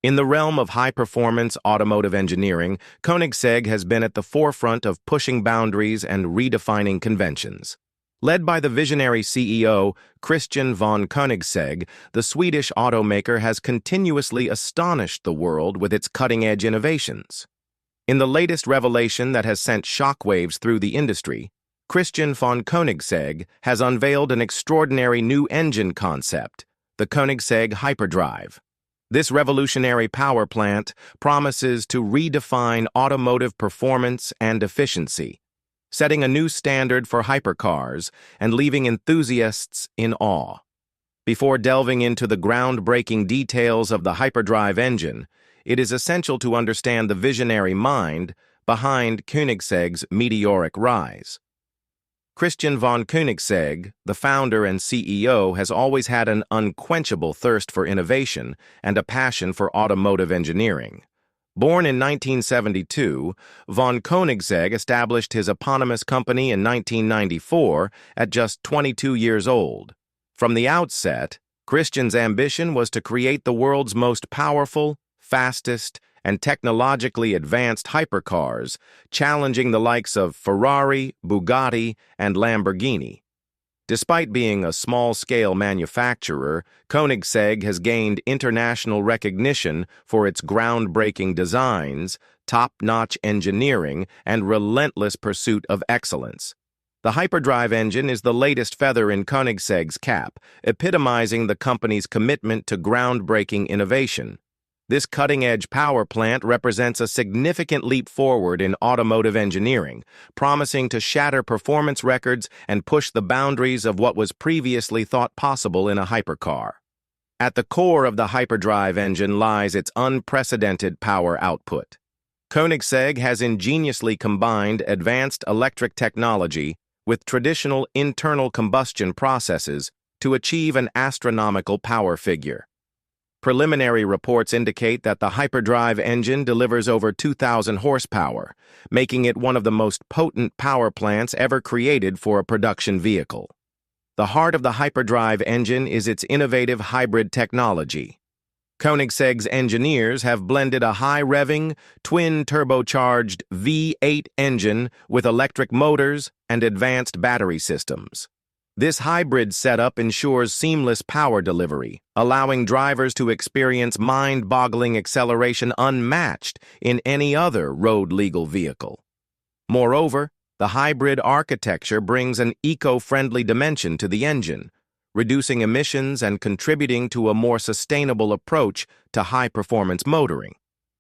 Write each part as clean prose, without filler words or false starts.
In the realm of high-performance automotive engineering, Koenigsegg has been at the forefront of pushing boundaries and redefining conventions. Led by the visionary CEO, Christian von Koenigsegg, the Swedish automaker has continuously astonished the world with its cutting-edge innovations. In the latest revelation that has sent shockwaves through the industry, Christian von Koenigsegg has unveiled an extraordinary new engine concept, the Koenigsegg Hyperdrive. This revolutionary power plant promises to redefine automotive performance and efficiency, setting a new standard for hypercars and leaving enthusiasts in awe. Before delving into the groundbreaking details of the hyperdrive engine, it is essential to understand the visionary mind behind Koenigsegg's meteoric rise. Christian von Koenigsegg, the founder and CEO, has always had an unquenchable thirst for innovation and a passion for automotive engineering. Born in 1972, von Koenigsegg established his eponymous company in 1994 at just 22 years old. From the outset, Christian's ambition was to create the world's most powerful, fastest, and technologically advanced hypercars, challenging the likes of Ferrari, Bugatti, and Lamborghini. Despite being a small-scale manufacturer, Koenigsegg has gained international recognition for its groundbreaking designs, top-notch engineering, and relentless pursuit of excellence. The hyperdrive engine is the latest feather in Koenigsegg's cap, epitomizing the company's commitment to groundbreaking innovation. This cutting-edge power plant represents a significant leap forward in automotive engineering, promising to shatter performance records and push the boundaries of what was previously thought possible in a hypercar. At the core of the hyperdrive engine lies its unprecedented power output. Koenigsegg has ingeniously combined advanced electric technology with traditional internal combustion processes to achieve an astronomical power figure. Preliminary reports indicate that the hyperdrive engine delivers over 2,000 horsepower, making it one of the most potent power plants ever created for a production vehicle. The heart of the hyperdrive engine is its innovative hybrid technology. Koenigsegg's engineers have blended a high-revving, twin-turbocharged V8 engine with electric motors and advanced battery systems. This hybrid setup ensures seamless power delivery, allowing drivers to experience mind-boggling acceleration unmatched in any other road-legal vehicle. Moreover, the hybrid architecture brings an eco-friendly dimension to the engine, reducing emissions and contributing to a more sustainable approach to high-performance motoring.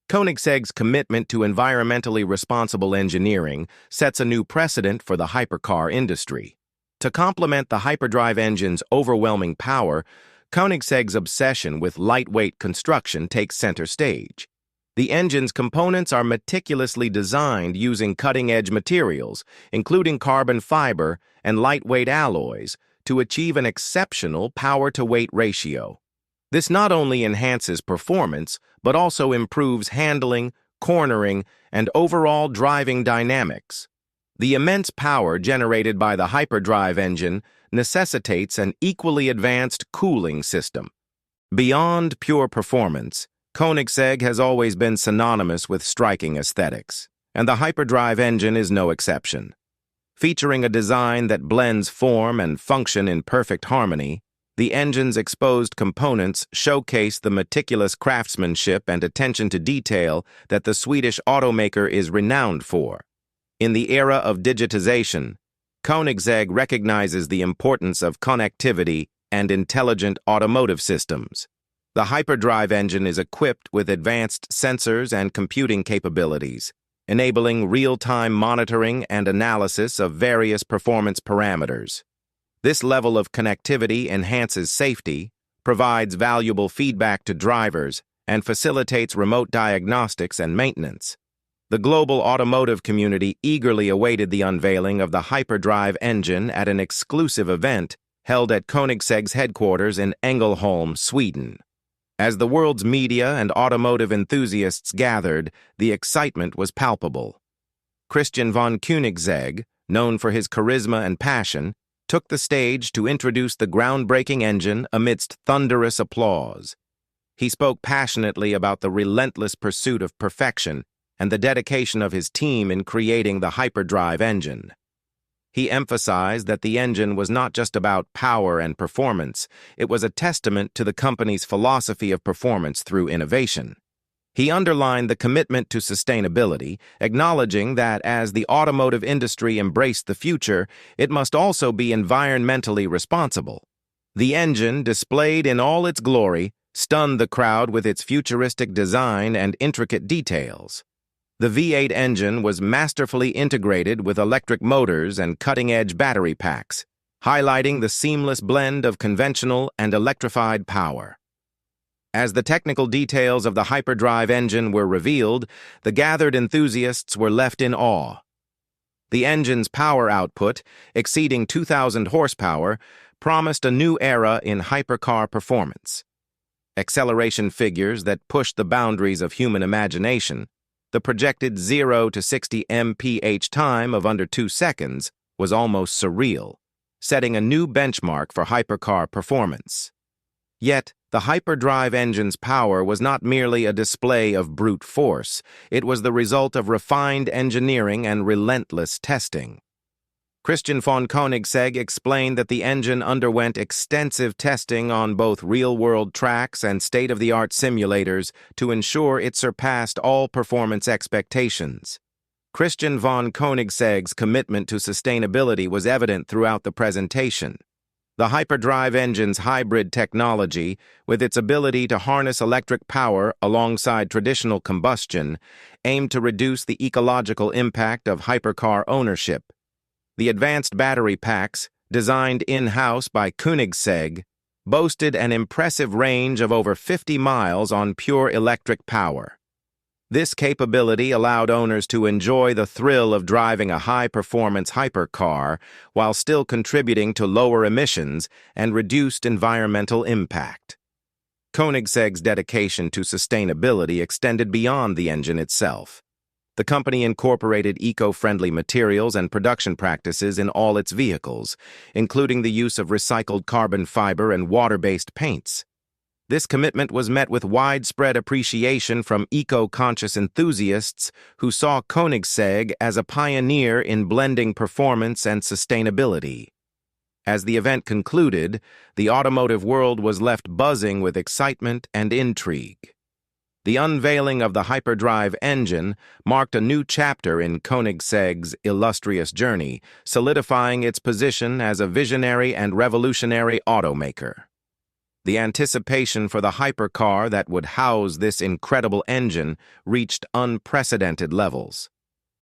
Koenigsegg's commitment to environmentally responsible engineering sets a new precedent for the hypercar industry. To complement the hyperdrive engine's overwhelming power, Koenigsegg's obsession with lightweight construction takes center stage. The engine's components are meticulously designed using cutting-edge materials, including carbon fiber and lightweight alloys, to achieve an exceptional power-to-weight ratio. This not only enhances performance, but also improves handling, cornering, and overall driving dynamics. The immense power generated by the hyperdrive engine necessitates an equally advanced cooling system. Beyond pure performance, Koenigsegg has always been synonymous with striking aesthetics, and the hyperdrive engine is no exception. Featuring a design that blends form and function in perfect harmony, the engine's exposed components showcase the meticulous craftsmanship and attention to detail that the Swedish automaker is renowned for. In the era of digitization, Koenigsegg recognizes the importance of connectivity and intelligent automotive systems. The hyperdrive engine is equipped with advanced sensors and computing capabilities, enabling real-time monitoring and analysis of various performance parameters. This level of connectivity enhances safety, provides valuable feedback to drivers, and facilitates remote diagnostics and maintenance. The global automotive community eagerly awaited the unveiling of the hyperdrive engine at an exclusive event held at Koenigsegg's headquarters in Ängelholm, Sweden. As the world's media and automotive enthusiasts gathered, the excitement was palpable. Christian von Koenigsegg, known for his charisma and passion, took the stage to introduce the groundbreaking engine amidst thunderous applause. He spoke passionately about the relentless pursuit of perfection and the dedication of his team in creating the hyperdrive engine. He emphasized that the engine was not just about power and performance, it was a testament to the company's philosophy of performance through innovation. He underlined the commitment to sustainability, acknowledging that as the automotive industry embraced the future, it must also be environmentally responsible. The engine, displayed in all its glory, stunned the crowd with its futuristic design and intricate details. The V8 engine was masterfully integrated with electric motors and cutting-edge battery packs, highlighting the seamless blend of conventional and electrified power. As the technical details of the hyperdrive engine were revealed, the gathered enthusiasts were left in awe. The engine's power output, exceeding 2,000 horsepower, promised a new era in hypercar performance. Acceleration figures that pushed the boundaries of human imagination, the projected 0 to 60 mph time of under 2 seconds was almost surreal, setting a new benchmark for hypercar performance. Yet, the hyperdrive engine's power was not merely a display of brute force, it was the result of refined engineering and relentless testing. Christian von Koenigsegg explained that the engine underwent extensive testing on both real-world tracks and state-of-the-art simulators to ensure it surpassed all performance expectations. Christian von Koenigsegg's commitment to sustainability was evident throughout the presentation. The hyperdrive engine's hybrid technology, with its ability to harness electric power alongside traditional combustion, aimed to reduce the ecological impact of hypercar ownership. The advanced battery packs, designed in-house by Koenigsegg, boasted an impressive range of over 50 miles on pure electric power. This capability allowed owners to enjoy the thrill of driving a high-performance hypercar while still contributing to lower emissions and reduced environmental impact. Koenigsegg's dedication to sustainability extended beyond the engine itself. The company incorporated eco-friendly materials and production practices in all its vehicles, including the use of recycled carbon fiber and water-based paints. This commitment was met with widespread appreciation from eco-conscious enthusiasts who saw Koenigsegg as a pioneer in blending performance and sustainability. As the event concluded, the automotive world was left buzzing with excitement and intrigue. The unveiling of the hyperdrive engine marked a new chapter in Koenigsegg's illustrious journey, solidifying its position as a visionary and revolutionary automaker. The anticipation for the hypercar that would house this incredible engine reached unprecedented levels.